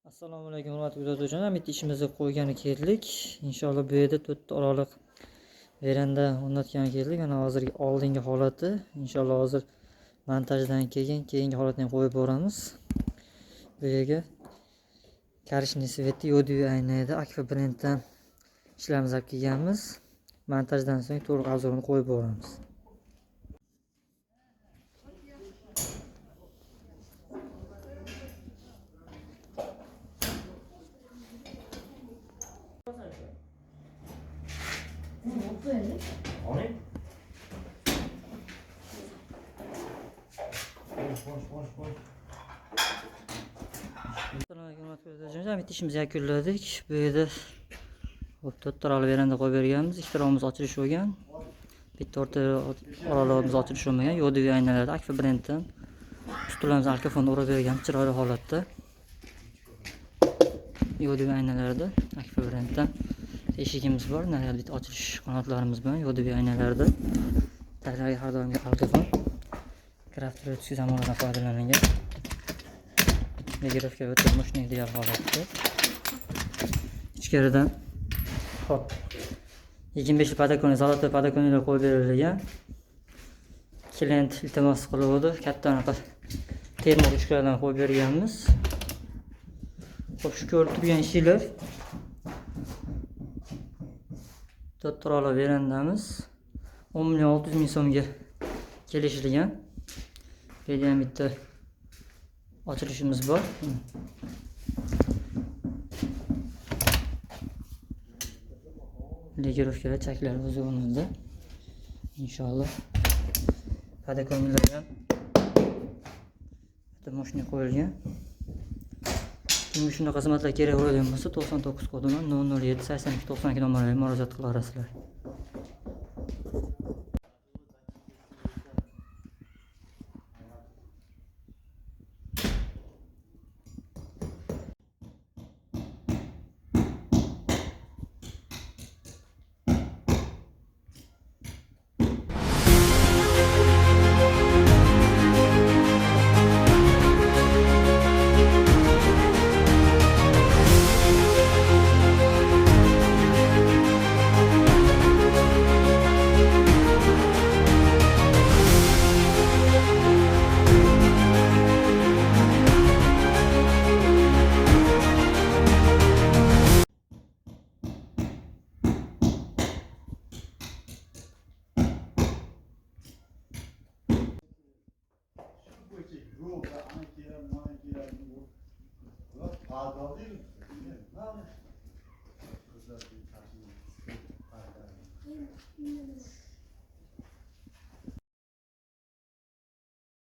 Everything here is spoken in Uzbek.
Assalomu alaykum hurmatli kuzatuvchilar. Bitta ishimizni qo'ygani keldik. Inshaalloh bu yerda 4 ta oraliq veranda o'rnatgani keldik. Mana hozirgi oldingi holati. Inshaalloh hozir montajdan keyin keyingi holatini qo'yib boramiz. Bu yerga karishniy sveti yodiviy aynada Akfa brenddan ishlarimiz olib kelganmiz. Montajdan so'ng to'liq obzorini qo'yib boramiz. Bitta ishimizni yakunladik. Bu yerda 4 ta veranda qo'yib berganmiz. 2 tarafimiz ochilish bo'lgan. Bitta o'rta oralig'imiz ochilish bo'lmagan. Yodiviy aynalarda Akfa brenddan ustunlarimizni alkafonni o'rab bergan chiroyli holatda. Yodiviy aynalarda Akfa brenddan eshigimiz bor. Naryoq bitta ochilish qanotlarimiz bilan yodiviy aynalarda. Taglarga har doimgi alkafon. Kraftli zamonlardan foydalanilgan. Legirovka o'ta mashina ideal holatda. Ichkaridan hop 25 podokon, zolotoy podokonlar qo'yib berilgan. Klient iltimos qiluvdi, katta anaqa termos ishlardan qo'yib berganmiz. Xo'p, shu ko'rib turgan ishlar 4 ta verandamiz 10.600.000 so'mga kelishilgan. Bu yerda ham bitta ochilishimiz bor. Legirovkalar chaklar o'zi o'rnida. Inshaalloh podokonlar ham bitta mashina qo'yilgan. Kimga shunaqa xizmatlar kerak bo'ladigan bo'lsa 99 kodi bilan 007 82 92 nomeriga murojaat qilaverasizlar.